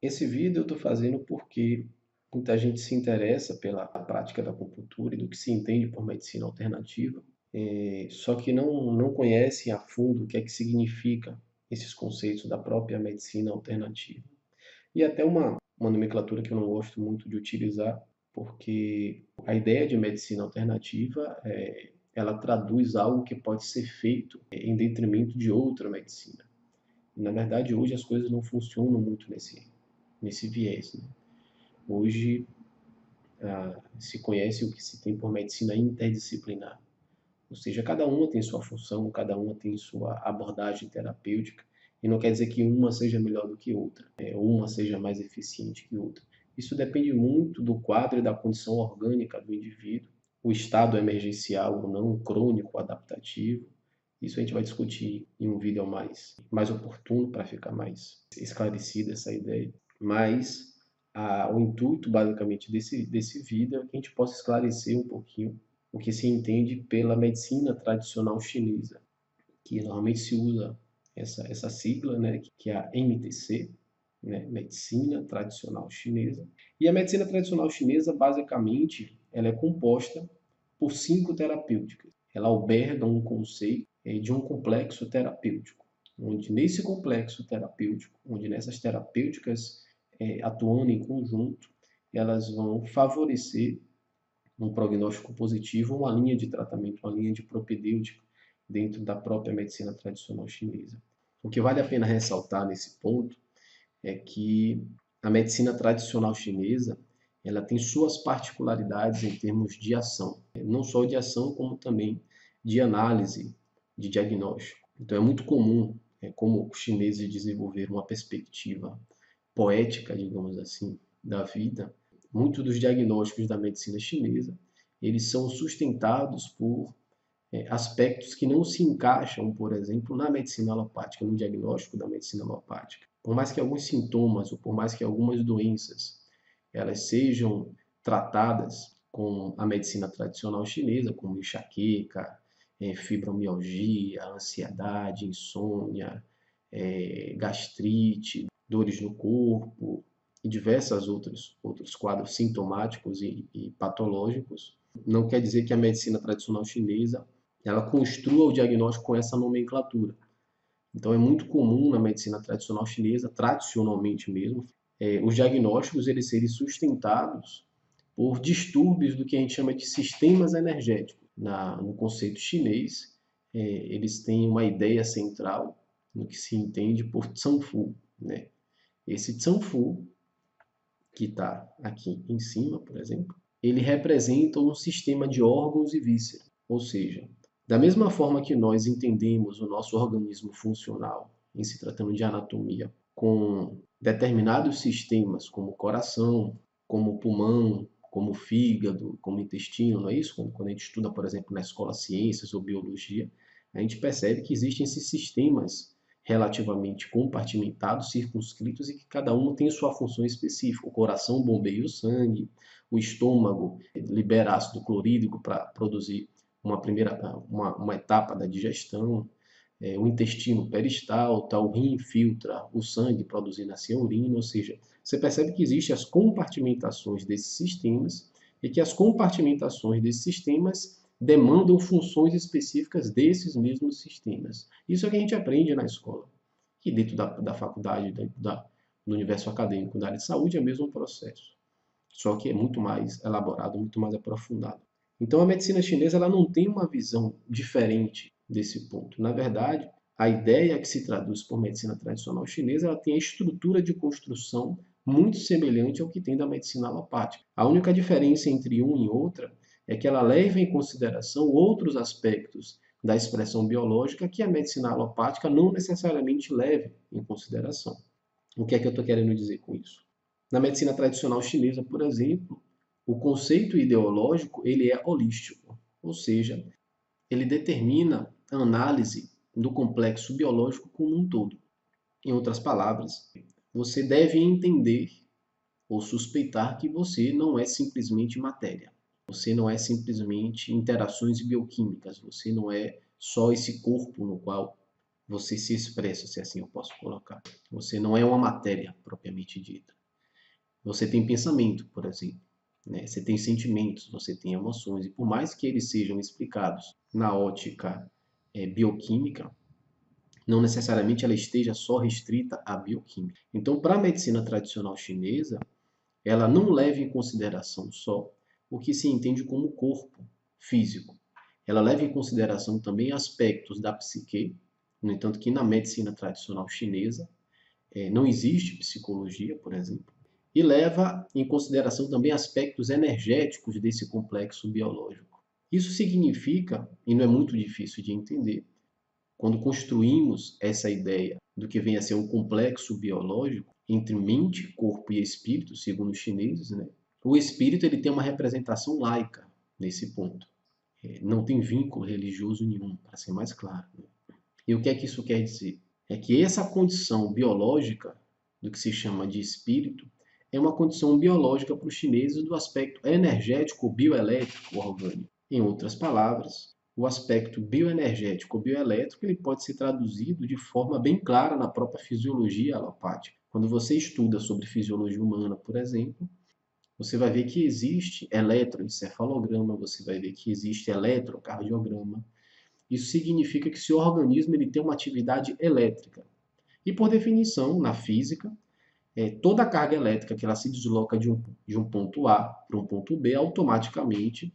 Esse vídeo eu estou fazendo porque muita gente se interessa pela prática da acupuntura e do que se entende por medicina alternativa, só que não conhece a fundo o que é que significa esses conceitos da própria medicina alternativa. E até uma nomenclatura que eu não gosto muito de utilizar, porque a ideia de medicina alternativa ela traduz algo que pode ser feito em detrimento de outra medicina. E, na verdade, hoje as coisas não funcionam muito nesse viés, né? Hoje se conhece o que se tem por medicina interdisciplinar, ou seja, cada uma tem sua função, cada uma tem sua abordagem terapêutica, e não quer dizer que uma seja melhor do que outra, ou uma seja mais eficiente que outra. Isso depende muito do quadro e da condição orgânica do indivíduo, o estado emergencial ou não, crônico, adaptativo. Isso a gente vai discutir em um vídeo mais oportuno para ficar mais esclarecida essa ideia. Mas o intuito, basicamente, desse vídeo é que a gente possa esclarecer um pouquinho o que se entende pela medicina tradicional chinesa, que normalmente se usa essa sigla, né, que é a MTC, né, Medicina Tradicional Chinesa. E a medicina tradicional chinesa, basicamente, ela é composta por 5 terapêuticas. Ela alberga um conceito de um complexo terapêutico, onde nesse complexo terapêutico, onde nessas terapêuticas atuando em conjunto, elas vão favorecer um prognóstico positivo, uma linha de tratamento, uma linha de propedêutica dentro da própria medicina tradicional chinesa. O que vale a pena ressaltar nesse ponto é que a medicina tradicional chinesa ela tem suas particularidades em termos de ação, não só de ação, como também de análise, de diagnóstico. Então é muito comum, como os chineses desenvolveram uma perspectiva poética, digamos assim, da vida, muitos dos diagnósticos da medicina chinesa, eles são sustentados por aspectos que não se encaixam, por exemplo, na medicina alopática, no diagnóstico da medicina alopática. Por mais que alguns sintomas ou por mais que algumas doenças elas sejam tratadas com a medicina tradicional chinesa, como enxaqueca, fibromialgia, ansiedade, insônia, gastrite, dores no corpo e diversos outros quadros sintomáticos e patológicos, não quer dizer que a medicina tradicional chinesa ela construa o diagnóstico com essa nomenclatura. Então é muito comum na medicina tradicional chinesa, tradicionalmente mesmo, os diagnósticos eles serem sustentados por distúrbios do que a gente chama de sistemas energéticos. No conceito chinês, eles têm uma ideia central no que se entende por Tsanfu, né? Esse Tsanfu, que está aqui em cima, por exemplo, ele representa um sistema de órgãos e vísceras, ou seja, da mesma forma que nós entendemos o nosso organismo funcional, em se tratando de anatomia, com determinados sistemas, como o coração, como o pulmão, como o fígado, como o intestino, não é isso? Quando a gente estuda, por exemplo, na escola ciências ou biologia, a gente percebe que existem esses sistemas relativamente compartimentados, circunscritos e que cada um tem sua função específica. O coração bombeia o sangue, o estômago libera ácido clorídrico para produzir uma etapa da digestão, o intestino peristalta, o rim filtra o sangue, produzindo assim a urina, ou seja, você percebe que existem as compartimentações desses sistemas e que as compartimentações desses sistemas demandam funções específicas desses mesmos sistemas. Isso é o que a gente aprende na escola. E dentro da faculdade, do universo acadêmico da área de saúde, é o mesmo processo. Só que é muito mais elaborado, muito mais aprofundado. Então, a medicina chinesa ela não tem uma visão diferente desse ponto. Na verdade, a ideia que se traduz por medicina tradicional chinesa ela tem a estrutura de construção muito semelhante ao que tem da medicina alopática. A única diferença entre uma e outra é que ela leva em consideração outros aspectos da expressão biológica que a medicina alopática não necessariamente leva em consideração. O que é que eu estou querendo dizer com isso? Na medicina tradicional chinesa, por exemplo, o conceito ideológico ele é holístico, ou seja, ele determina a análise do complexo biológico como um todo. Em outras palavras, você deve entender ou suspeitar que você não é simplesmente matéria. Você não é simplesmente interações bioquímicas. Você não é só esse corpo no qual você se expressa, se assim eu posso colocar. Você não é uma matéria propriamente dita. Você tem pensamento, por exemplo, né? Você tem sentimentos, você tem emoções, e por mais que eles sejam explicados na ótica bioquímica, não necessariamente ela esteja só restrita à bioquímica. Então, para a medicina tradicional chinesa, ela não leva em consideração só o que se entende como corpo físico. Ela leva em consideração também aspectos da psique, no entanto que na medicina tradicional chinesa não existe psicologia, por exemplo, e leva em consideração também aspectos energéticos desse complexo biológico. Isso significa, e não é muito difícil de entender, quando construímos essa ideia do que vem a ser um complexo biológico entre mente, corpo e espírito, segundo os chineses, né? O espírito ele tem uma representação laica nesse ponto. Não tem vínculo religioso nenhum, para ser mais claro, né? E o que é que isso quer dizer? É que essa condição biológica do que se chama de espírito é uma condição biológica para os chineses do aspecto energético, bioelétrico, orgânico. Em outras palavras, o aspecto bioenergético, bioelétrico, ele pode ser traduzido de forma bem clara na própria fisiologia alopática. Quando você estuda sobre fisiologia humana, por exemplo, você vai ver que existe eletroencefalograma, você vai ver que existe eletrocardiograma. Isso significa que seu organismo ele tem uma atividade elétrica. E por definição, na física, toda a carga elétrica que ela se desloca de um ponto A para um ponto B, automaticamente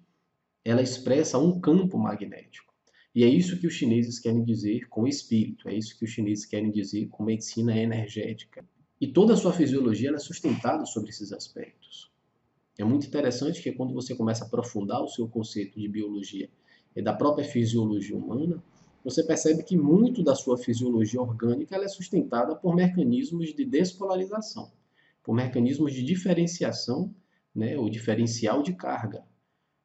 ela expressa um campo magnético. E é isso que os chineses querem dizer com espírito, é isso que os chineses querem dizer com medicina energética. E toda a sua fisiologia ela é sustentada sobre esses aspectos. É muito interessante que quando você começa a aprofundar o seu conceito de biologia e da própria fisiologia humana, você percebe que muito da sua fisiologia orgânica ela é sustentada por mecanismos de despolarização, por mecanismos de diferenciação, né, ou diferencial de carga.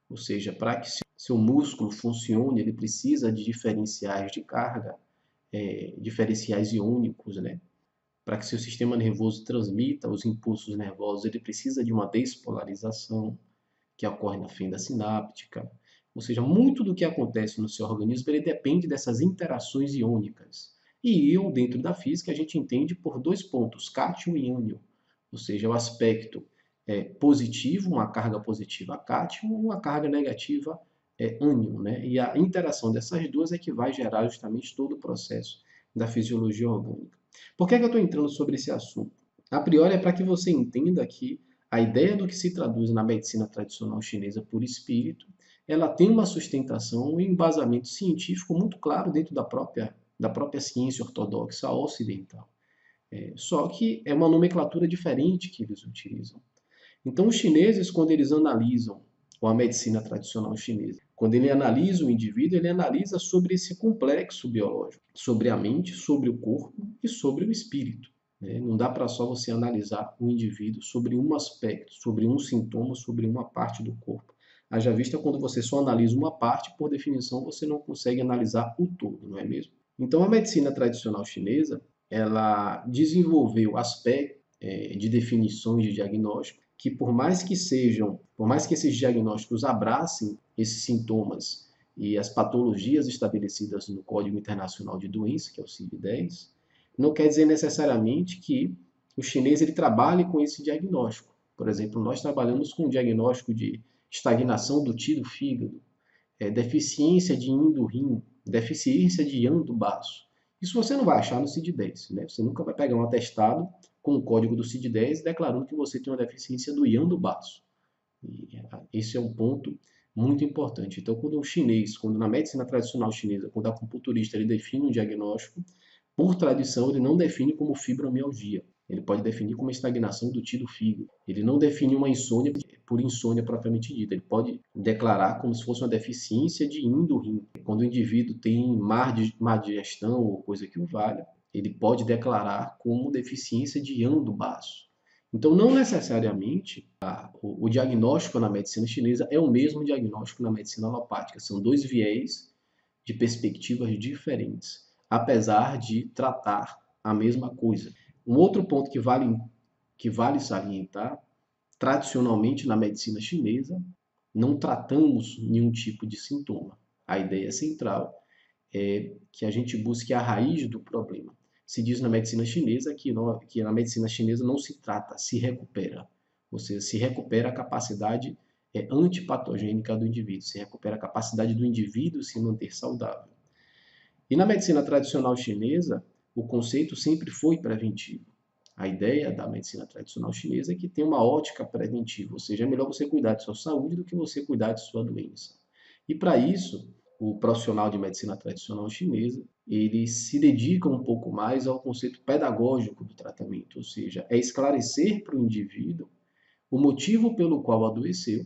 Ou seja, para que seu músculo funcione, ele precisa de diferenciais de carga, diferenciais iônicos, né? Para que seu sistema nervoso transmita os impulsos nervosos, ele precisa de uma despolarização que ocorre na fenda sináptica. Ou seja, muito do que acontece no seu organismo ele depende dessas interações iônicas. E dentro da física, a gente entende por dois pontos, cátion e ânion. Ou seja, o aspecto positivo, uma carga positiva cátion, uma carga negativa ânion. Né? E a interação dessas duas é que vai gerar justamente todo o processo da fisiologia orgânica. Por que eu estou entrando sobre esse assunto? A priori é para que você entenda que a ideia do que se traduz na medicina tradicional chinesa por espírito, ela tem uma sustentação e um embasamento científico muito claro dentro da própria ciência ortodoxa ocidental. Só que é uma nomenclatura diferente que eles utilizam. Então, os chineses, quando eles analisam a medicina tradicional chinesa, quando ele analisa o indivíduo, ele analisa sobre esse complexo biológico, sobre a mente, sobre o corpo e sobre o espírito. Não dá para só você analisar o indivíduo sobre um aspecto, sobre um sintoma, sobre uma parte do corpo. Haja vista quando você só analisa uma parte, por definição, você não consegue analisar o todo, não é mesmo? Então, a medicina tradicional chinesa, ela desenvolveu aspectos de definições de diagnóstico que por mais que esses diagnósticos abracem esses sintomas e as patologias estabelecidas no Código Internacional de Doença, que é o CID-10, não quer dizer necessariamente que o chinês ele trabalhe com esse diagnóstico. Por exemplo, nós trabalhamos com o diagnóstico de estagnação do Qi do fígado, deficiência de Yin do rim, deficiência de Yang do baço. Isso você não vai achar no CID-10, né? Você nunca vai pegar um atestado com o código do CID-10 declarando que você tem uma deficiência do Yang do baço. E esse é um ponto muito importante. Então, quando na medicina tradicional chinesa, quando a acupunturista ele define um diagnóstico, por tradição, ele não define como fibromialgia. Ele pode definir como estagnação do Qi do fígado. Ele não define uma insônia por insônia propriamente dita. Ele pode declarar como se fosse uma deficiência de Yin do rim. Quando o indivíduo tem má digestão ou coisa que o valha, ele pode declarar como deficiência de Yang do baço. Então, não necessariamente o diagnóstico na medicina chinesa é o mesmo diagnóstico na medicina alopática. São dois viés de perspectivas diferentes, apesar de tratar a mesma coisa. Um outro ponto que vale salientar, tradicionalmente na medicina chinesa, não tratamos nenhum tipo de sintoma. A ideia central é que a gente busque a raiz do problema. Se diz na medicina chinesa que na medicina chinesa não se trata, se recupera. ou seja, se recupera a capacidade antipatogênica do indivíduo, se recupera a capacidade do indivíduo se manter saudável. E na medicina tradicional chinesa, o conceito sempre foi preventivo. A ideia da medicina tradicional chinesa é que tem uma ótica preventiva, ou seja, é melhor você cuidar de sua saúde do que você cuidar de sua doença. E para isso, o profissional de medicina tradicional chinesa, ele se dedica um pouco mais ao conceito pedagógico do tratamento, ou seja, é esclarecer para o indivíduo o motivo pelo qual adoeceu,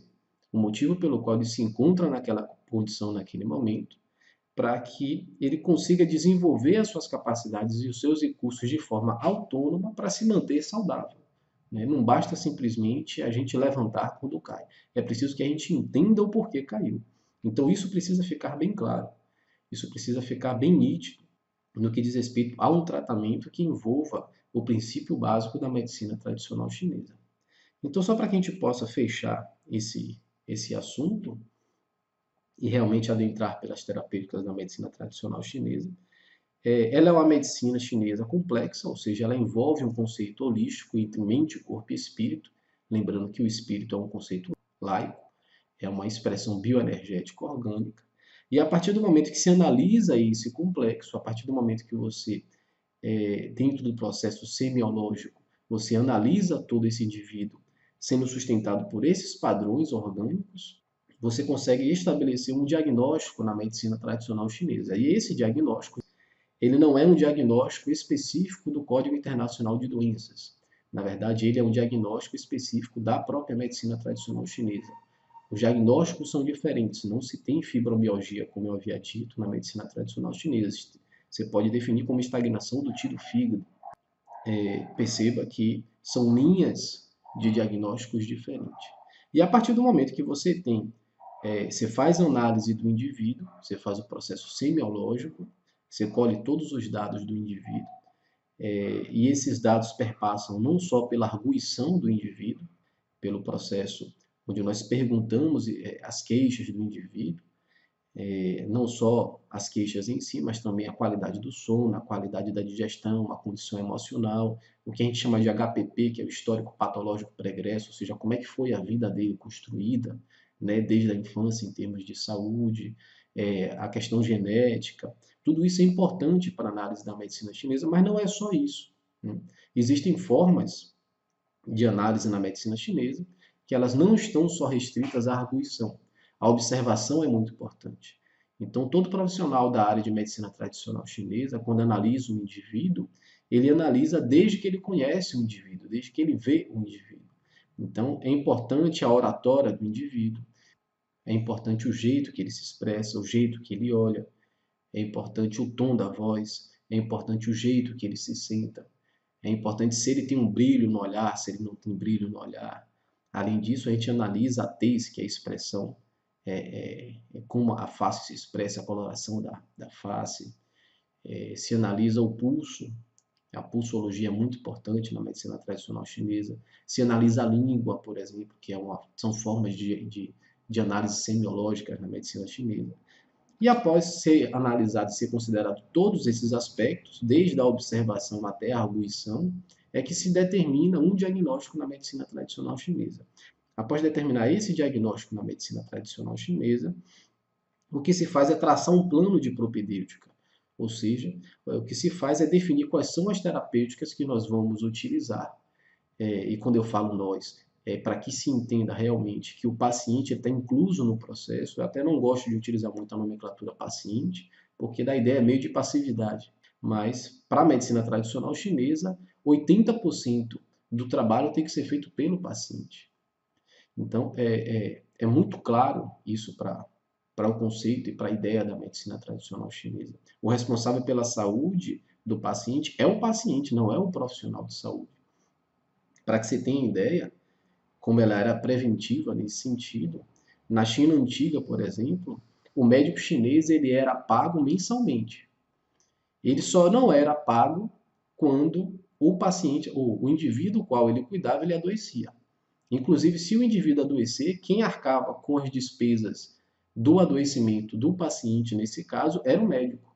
o motivo pelo qual ele se encontra naquela condição naquele momento, para que ele consiga desenvolver as suas capacidades e os seus recursos de forma autônoma para se manter saudável. Não basta simplesmente a gente levantar quando cai. É preciso que a gente entenda o porquê caiu. Então isso precisa ficar bem claro. Isso precisa ficar bem nítido no que diz respeito a um tratamento que envolva o princípio básico da medicina tradicional chinesa. Então, só para que a gente possa fechar esse assunto, e realmente adentrar pelas terapêuticas da medicina tradicional chinesa. Ela é uma medicina chinesa complexa, ou seja, ela envolve um conceito holístico entre mente, corpo e espírito, lembrando que o espírito é um conceito laico, é uma expressão bioenergética orgânica, e a partir do momento que se analisa esse complexo, a partir do momento que você, dentro do processo semiológico, você analisa todo esse indivíduo sendo sustentado por esses padrões orgânicos, você consegue estabelecer um diagnóstico na medicina tradicional chinesa. E esse diagnóstico, ele não é um diagnóstico específico do Código Internacional de Doenças. Na verdade, ele é um diagnóstico específico da própria medicina tradicional chinesa. Os diagnósticos são diferentes, não se tem fibromialgia, como eu havia dito, na medicina tradicional chinesa. Você pode definir como estagnação do tiro-fígado. Perceba que são linhas de diagnósticos diferentes. E a partir do momento que você tem você faz a análise do indivíduo, você faz o processo semiológico, você colhe todos os dados do indivíduo, e esses dados perpassam não só pela arguição do indivíduo, pelo processo onde nós perguntamos as queixas do indivíduo, não só as queixas em si, mas também a qualidade do sono, a qualidade da digestão, a condição emocional, o que a gente chama de HPP, que é o histórico patológico pregresso, ou seja, como é que foi a vida dele construída, desde a infância em termos de saúde, a questão genética, tudo isso é importante para a análise da medicina chinesa, mas não é só isso. Existem formas de análise na medicina chinesa que elas não estão só restritas à arguição. A observação é muito importante. Então, todo profissional da área de medicina tradicional chinesa, quando analisa um indivíduo, ele analisa desde que ele conhece o indivíduo, desde que ele vê o indivíduo. Então, é importante a oratória do indivíduo, é importante o jeito que ele se expressa, o jeito que ele olha, é importante o tom da voz, é importante o jeito que ele se senta, é importante se ele tem um brilho no olhar, se ele não tem brilho no olhar. Além disso, a gente analisa a tez, que é a expressão, como a face se expressa, a coloração da face. Se analisa o pulso, a pulsologia é muito importante na medicina tradicional chinesa. Se analisa a língua, por exemplo, que são formas de análise semiológica na medicina chinesa. E após ser analisado e ser considerado todos esses aspectos, desde a observação até a arguição, é que se determina um diagnóstico na medicina tradicional chinesa. Após determinar esse diagnóstico na medicina tradicional chinesa, o que se faz é traçar um plano de propedêutica, ou seja, o que se faz é definir quais são as terapêuticas que nós vamos utilizar. E quando eu falo nós, para que se entenda realmente que o paciente está incluso no processo. Eu até não gosto de utilizar muito a nomenclatura paciente, porque dá ideia meio de passividade. Mas, para a medicina tradicional chinesa, 80% do trabalho tem que ser feito pelo paciente. Então, é muito claro isso para o conceito e para a ideia da medicina tradicional chinesa. O responsável pela saúde do paciente é o paciente, não é o profissional de saúde. Para que você tenha ideia, como ela era preventiva nesse sentido, na China antiga, por exemplo, o médico chinês ele era pago mensalmente. Ele só não era pago quando o paciente, ou o indivíduo qual ele cuidava, ele adoecia. Inclusive, se o indivíduo adoecer, quem arcava com as despesas do adoecimento do paciente, nesse caso, era o médico.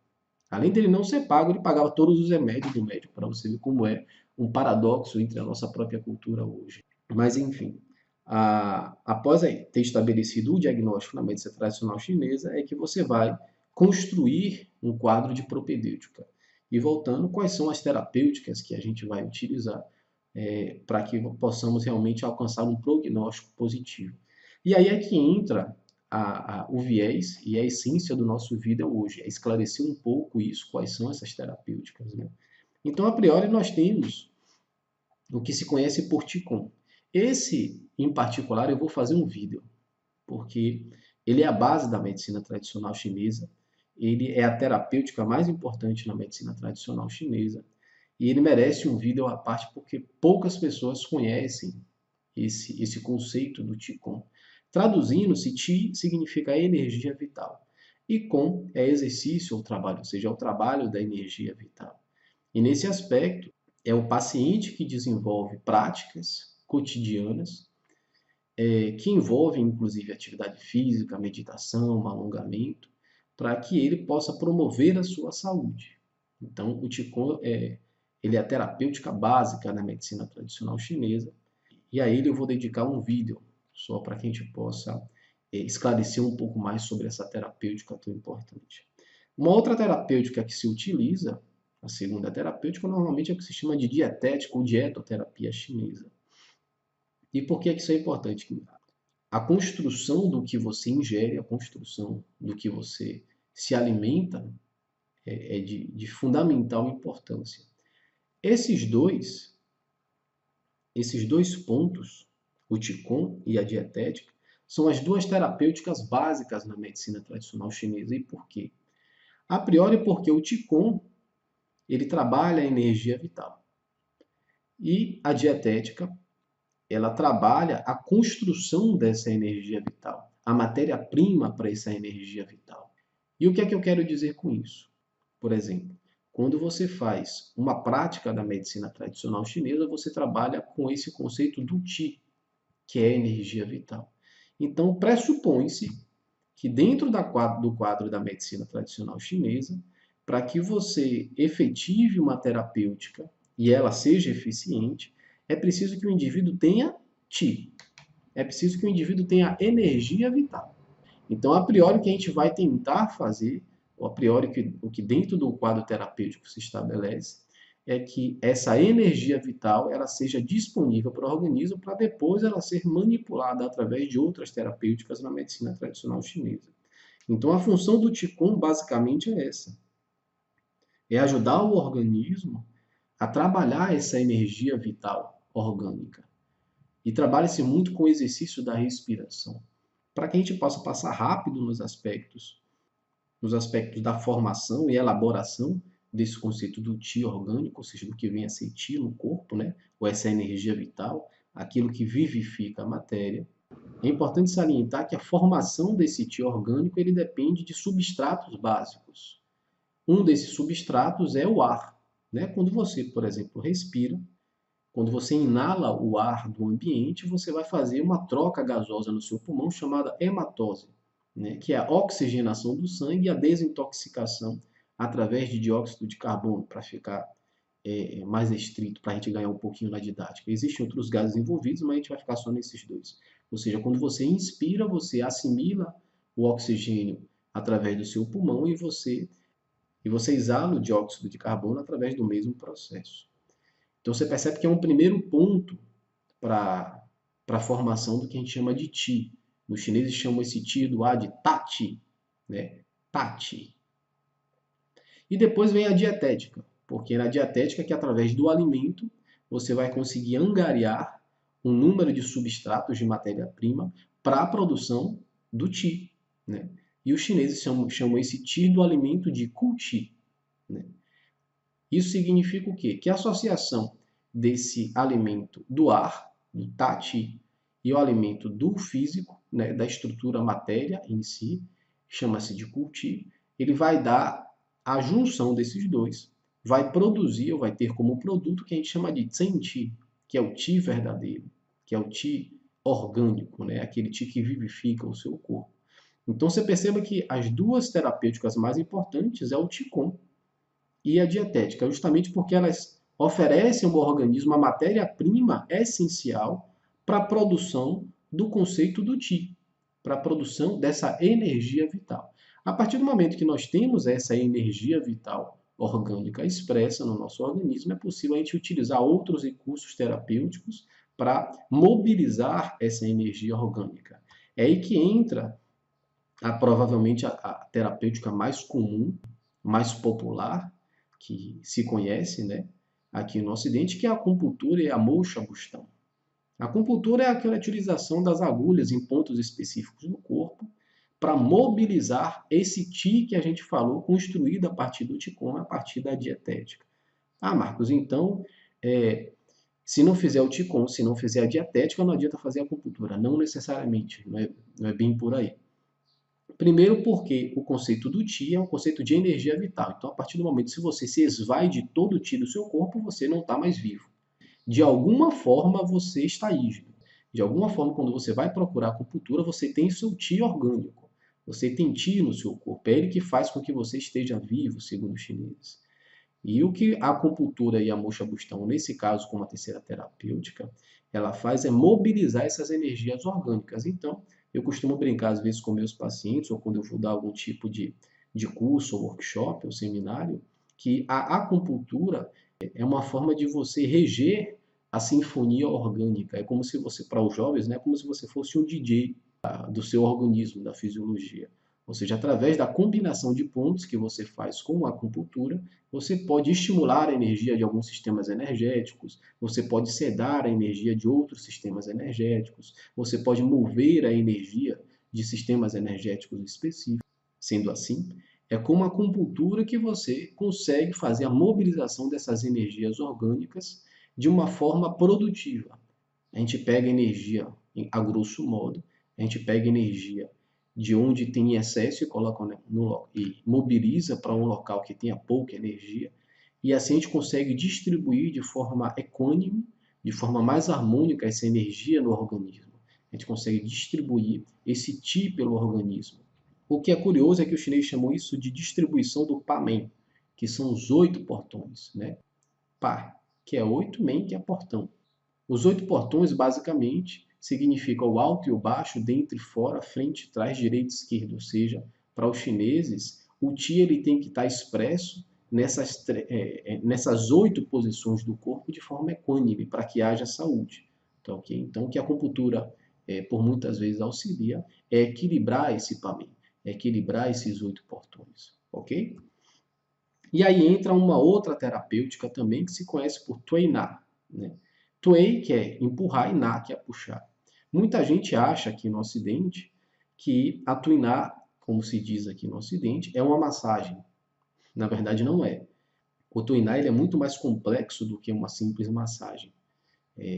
Além dele não ser pago, ele pagava todos os remédios do médico, para você ver como é um paradoxo entre a nossa própria cultura hoje. Mas, enfim, após ter estabelecido o diagnóstico na medicina tradicional chinesa, é que você vai construir um quadro de propedêutica. E voltando, quais são as terapêuticas que a gente vai utilizar para que possamos realmente alcançar um prognóstico positivo. E aí é que entra o viés e a essência do nosso vídeo hoje, é esclarecer um pouco isso, quais são essas terapêuticas, né? Então, a priori, nós temos o que se conhece por Qigong. Esse, em particular, eu vou fazer um vídeo, porque ele é a base da medicina tradicional chinesa, ele é a terapêutica mais importante na medicina tradicional chinesa, e ele merece um vídeo à parte porque poucas pessoas conhecem esse conceito do Qigong. Traduzindo-se, Qi significa energia vital, e Kong é exercício ou trabalho, ou seja, é o trabalho da energia vital. E nesse aspecto, é o paciente que desenvolve práticas cotidianas que envolvem inclusive atividade física, meditação, alongamento, para que ele possa promover a sua saúde. Então, o Qigong ele é a terapêutica básica na medicina tradicional chinesa, e a ele eu vou dedicar um vídeo só para que a gente possa esclarecer um pouco mais sobre essa terapêutica tão importante. Uma outra terapêutica que se utiliza, a segunda terapêutica, normalmente é o que se chama de dietética ou dietoterapia chinesa. E por que isso é importante? A construção do que você ingere, a construção do que você se alimenta é de fundamental importância. Esses dois pontos, o Qigong e a dietética, são as duas terapêuticas básicas na medicina tradicional chinesa. E por quê? A priori porque o Qigong ele trabalha a energia vital. E a dietética, ela trabalha a construção dessa energia vital, a matéria-prima para essa energia vital. E o que é que eu quero dizer com isso? Por exemplo, quando você faz uma prática da medicina tradicional chinesa, você trabalha com esse conceito do Qi, que é a energia vital. Então, pressupõe-se que dentro do quadro da medicina tradicional chinesa, para que você efetive uma terapêutica e ela seja eficiente, é preciso que o indivíduo tenha Qi. É preciso que o indivíduo tenha energia vital. Então, a priori, o que a gente vai tentar fazer, ou a priori, o que dentro do quadro terapêutico se estabelece, é que essa energia vital ela seja disponível para o organismo para depois ela ser manipulada através de outras terapêuticas na medicina tradicional chinesa. Então, a função do Qigong basicamente é essa: é ajudar o organismo a trabalhar essa energia vital orgânica. E trabalha-se muito com o exercício da respiração, para que a gente possa passar rápido nos aspectos da formação e elaboração desse conceito do Qi orgânico, ou seja, do que vem a ser Qi no corpo, né? Ou essa energia vital, aquilo que vivifica a matéria. É importante salientar que a formação desse Qi orgânico ele depende de substratos básicos. Um desses substratos é o ar. Né? Quando você, por exemplo, respira, quando você inala o ar do ambiente, você vai fazer uma troca gasosa no seu pulmão chamada hematose, né? Que é a oxigenação do sangue e a desintoxicação através de dióxido de carbono, para ficar mais estrito, para a gente ganhar um pouquinho na didática. Existem outros gases envolvidos, mas a gente vai ficar só nesses dois. Ou seja, quando você inspira, você assimila o oxigênio através do seu pulmão e você exala o dióxido de carbono através do mesmo processo. Então você percebe que é um primeiro ponto para a formação do que a gente chama de Qi. Os chineses chamam esse Qi do A de Tati, né? Tati. E depois vem a dietética, porque na dietética que através do alimento você vai conseguir angariar um número de substratos de matéria-prima para a produção do Qi, né? E os chineses chamam esse Qi do alimento de Qi, né? Isso significa o quê? Que a associação desse alimento do ar, do Tati, e o alimento do físico, né, da estrutura matéria em si, chama-se de Qi, ele vai dar a junção desses dois, vai produzir, ou vai ter como produto que a gente chama de Zhen Qi, que é o Qi verdadeiro, que é o Qi orgânico, né, aquele Qi que vivifica o seu corpo. Então você perceba que as duas terapêuticas mais importantes é o Qigong e a dietética, justamente porque elas oferecem ao organismo a matéria-prima essencial para a produção do conceito do Ti, para a produção dessa energia vital. A partir do momento que nós temos essa energia vital orgânica expressa no nosso organismo, é possível a gente utilizar outros recursos terapêuticos para mobilizar essa energia orgânica. É aí que entra provavelmente a terapêutica mais comum, mais popular, que se conhece, né, aqui no Ocidente, que é a acupuntura e a moxa-bustão. A acupuntura é aquela utilização das agulhas em pontos específicos do corpo para mobilizar esse Ti que a gente falou, construído a partir do Qigong, a partir da dietética. Ah, Marcos, então, se não fizer o Qigong, se não fizer a dietética, não adianta fazer a acupuntura. Não necessariamente, não é bem por aí. Primeiro porque o conceito do Ti é um conceito de energia vital. Então, a partir do momento que você se esvai de todo o Ti do seu corpo, você não está mais vivo. De alguma forma, você está rígido. De alguma forma, quando você vai procurar acupuntura, você tem seu Ti orgânico. Você tem Ti no seu corpo. É ele que faz com que você esteja vivo, segundo os chineses. E o que a acupuntura e a moxa-bustão, nesse caso, como a terceira terapêutica, ela faz é mobilizar essas energias orgânicas. Então, eu costumo brincar às vezes com meus pacientes, ou quando eu vou dar algum tipo de curso, ou workshop, ou seminário, que a acupuntura é uma forma de você reger a sinfonia orgânica. É como se você, para os jovens, né, é como se você fosse um DJ do seu organismo, da fisiologia. Ou seja, através da combinação de pontos que você faz com a acupuntura, você pode estimular a energia de alguns sistemas energéticos, você pode sedar a energia de outros sistemas energéticos, você pode mover a energia de sistemas energéticos específicos. Sendo assim, é com a acupuntura que você consegue fazer a mobilização dessas energias orgânicas de uma forma produtiva. A gente pega energia, a grosso modo, a gente pega energia de onde tem excesso e coloca e mobiliza para um local que tenha pouca energia, e assim a gente consegue distribuir de forma equânime, de forma mais harmônica essa energia no organismo. A gente consegue distribuir esse Ti pelo organismo. O que é curioso é que o chinês chamou isso de distribuição do Pa Men, que são os 8 portões, né? Pa, que é 8, Men, que é portão. Os 8 portões, basicamente, significam o alto e o baixo, dentro e fora, frente, trás, direita e esquerda. Ou seja, para os chineses, o Ti ele tem que estar expresso nessas 8 posições do corpo de forma equânime, para que haja saúde. Tá, okay? Então, o que a acupuntura, por muitas vezes, auxilia é equilibrar esse PAMEN, é equilibrar esses 8 portões. Ok? E aí entra uma outra terapêutica também que se conhece por Tuei Na, né? Tuei, que é empurrar, e Na, que é puxar. Muita gente acha aqui no Ocidente que a Tuiná, como se diz aqui no Ocidente, é uma massagem. Na verdade, não é. O Tuiná ele é muito mais complexo do que uma simples massagem.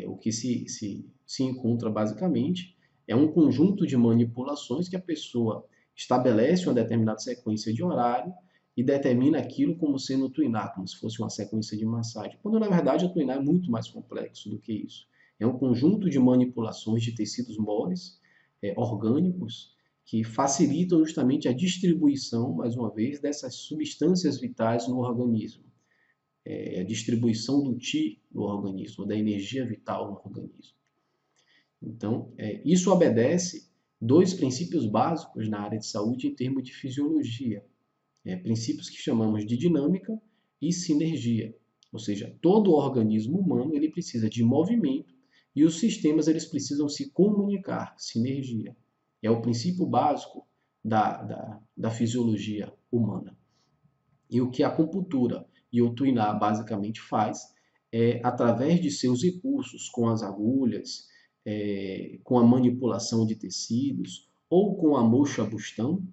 O que se encontra basicamente é um conjunto de manipulações que a pessoa estabelece uma determinada sequência de horário e determina aquilo como sendo o Tuiná, como se fosse uma sequência de massagem, quando na verdade o Tuiná é muito mais complexo do que isso. É um conjunto de manipulações de tecidos moles, orgânicos, que facilitam justamente a distribuição, mais uma vez, dessas substâncias vitais no organismo. A distribuição do Ti no organismo, da energia vital no organismo. Então, isso obedece 2 princípios básicos na área de saúde em termos de fisiologia. Princípios que chamamos de dinâmica e sinergia. Ou seja, todo o organismo humano ele precisa de movimento e os sistemas eles precisam se comunicar, sinergia. É o princípio básico da fisiologia humana. E o que a acupuntura e o Tuiná basicamente faz é, através de seus recursos, com as agulhas, com a manipulação de tecidos, ou com a moxa-bustão,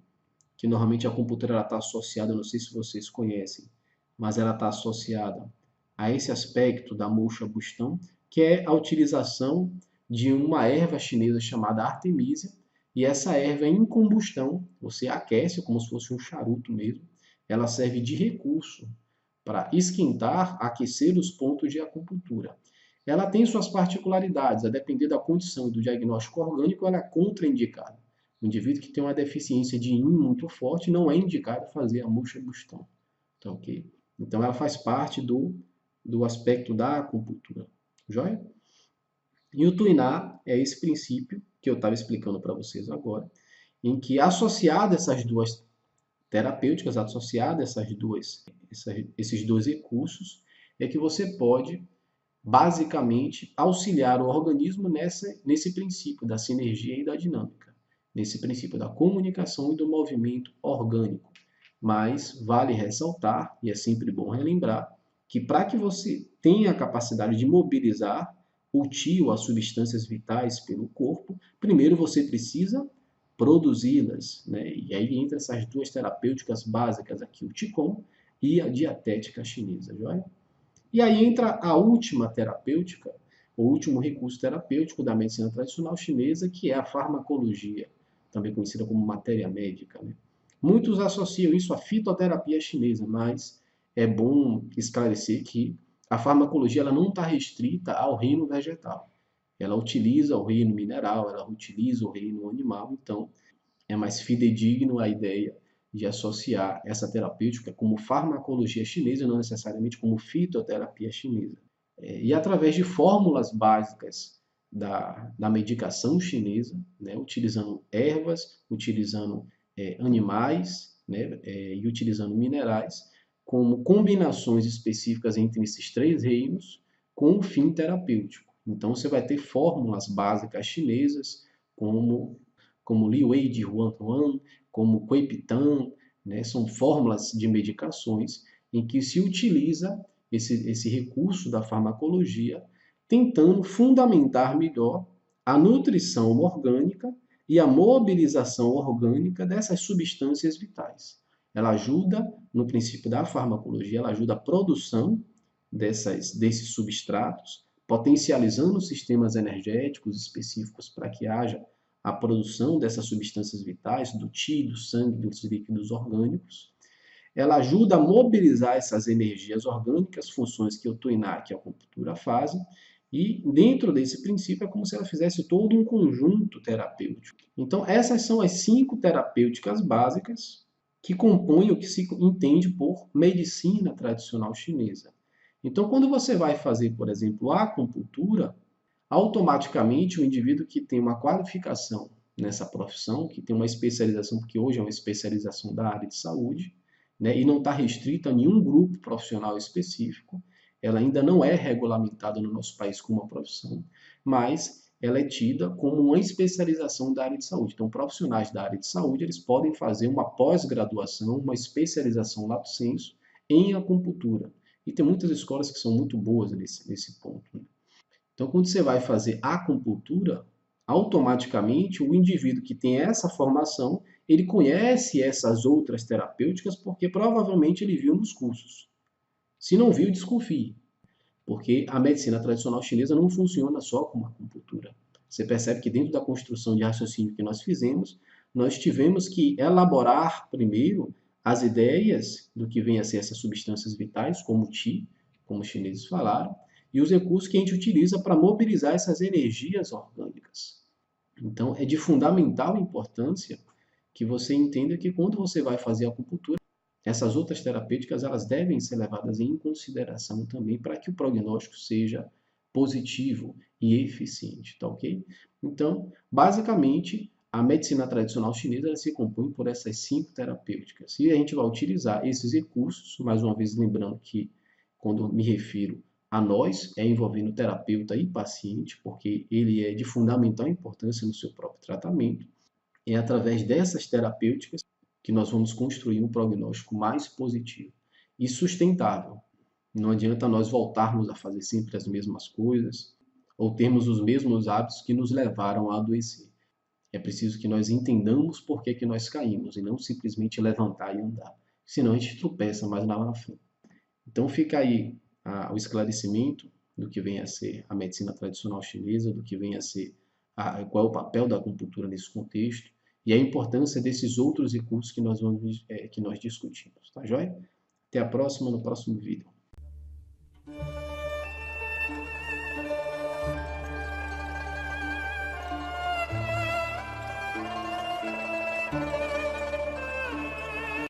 que normalmente a acupuntura está associada, não sei se vocês conhecem, mas ela está associada a esse aspecto da moxa-bustão, que é a utilização de uma erva chinesa chamada artemisia, e essa erva em combustão, você aquece como se fosse um charuto mesmo, ela serve de recurso para esquentar, aquecer os pontos de acupuntura. Ela tem suas particularidades, a depender da condição e do diagnóstico orgânico, ela é contraindicada. O indivíduo que tem uma deficiência de yin muito forte não é indicado fazer a moxa-bustão. Tá, ok? Então, ela faz parte do aspecto da acupuntura. Joia? E o Tuiná é esse princípio que eu estava explicando para vocês agora, em que associado a essas duas terapêuticas, associado a esses dois recursos, é que você pode basicamente auxiliar o organismo nesse princípio da sinergia e da dinâmica, nesse princípio da comunicação e do movimento orgânico. Mas vale ressaltar, e é sempre bom relembrar, que para que você tenha a capacidade de mobilizar o tio, as substâncias vitais pelo corpo, primeiro você precisa produzi-las, né? E aí entra essas duas terapêuticas básicas aqui, o Qigong e a dietética chinesa, joia? E aí entra a última terapêutica, o último recurso terapêutico da medicina tradicional chinesa, que é a farmacologia, também conhecida como matéria médica, né? Muitos associam isso à fitoterapia chinesa, mas é bom esclarecer que a farmacologia ela não está restrita ao reino vegetal. Ela utiliza o reino mineral, ela utiliza o reino animal, então é mais fidedigno a ideia de associar essa terapêutica como farmacologia chinesa e não necessariamente como fitoterapia chinesa. E através de fórmulas básicas da medicação chinesa, né, utilizando ervas, utilizando animais, né, e utilizando minerais, como combinações específicas entre esses três reinos com um fim terapêutico. Então você vai ter fórmulas básicas chinesas como Li Wei de Huan Huan, como Queipitan, né? São fórmulas de medicações em que se utiliza esse recurso da farmacologia, tentando fundamentar melhor a nutrição orgânica e a mobilização orgânica dessas substâncias vitais. Ela ajuda, no princípio da farmacologia, ela ajuda a produção desses substratos, potencializando sistemas energéticos específicos para que haja a produção dessas substâncias vitais, do qi, do sangue, dos líquidos orgânicos. Ela ajuda a mobilizar essas energias orgânicas, funções que o Tuiná, que a acupuntura fazem, e dentro desse princípio é como se ela fizesse todo um conjunto terapêutico. Então, essas são as 5 terapêuticas básicas que compõem o que se entende por medicina tradicional chinesa. Então, quando você vai fazer, por exemplo, a acupuntura, automaticamente o indivíduo que tem uma qualificação nessa profissão, que tem uma especialização, porque hoje é uma especialização da área de saúde, né, e não está restrita a nenhum grupo profissional específico, ela ainda não é regulamentada no nosso país como uma profissão, mas ela é tida como uma especialização da área de saúde. Então, profissionais da área de saúde, eles podem fazer uma pós-graduação, uma especialização lato sensu em acupuntura. E tem muitas escolas que são muito boas nesse ponto, né? Então, quando você vai fazer acupuntura, automaticamente o indivíduo que tem essa formação, ele conhece essas outras terapêuticas porque provavelmente ele viu nos cursos. Se não viu, desconfie, porque a medicina tradicional chinesa não funciona só com acupuntura. Você percebe que dentro da construção de raciocínio que nós fizemos, nós tivemos que elaborar primeiro as ideias do que vem a ser essas substâncias vitais, como o Qi, como os chineses falaram, e os recursos que a gente utiliza para mobilizar essas energias orgânicas. Então, é de fundamental importância que você entenda que quando você vai fazer a acupuntura, essas outras terapêuticas elas devem ser levadas em consideração também para que o prognóstico seja positivo e eficiente, tá ok? Então, basicamente, a medicina tradicional chinesa ela se compõe por essas 5 terapêuticas. E a gente vai utilizar esses recursos, mais uma vez lembrando que quando me refiro a nós, é envolvendo terapeuta e paciente, porque ele é de fundamental importância no seu próprio tratamento. É através dessas terapêuticas que nós vamos construir um prognóstico mais positivo e sustentável. Não adianta nós voltarmos a fazer sempre as mesmas coisas ou termos os mesmos hábitos que nos levaram a adoecer. É preciso que nós entendamos por que nós caímos e não simplesmente levantar e andar. Senão a gente tropeça mais lá na frente. Então fica aí o esclarecimento do que vem a ser a medicina tradicional chinesa, do que vem a ser qual é o papel da acupuntura nesse contexto e a importância desses outros recursos que nós discutimos, tá joia? Até a próxima, no próximo vídeo.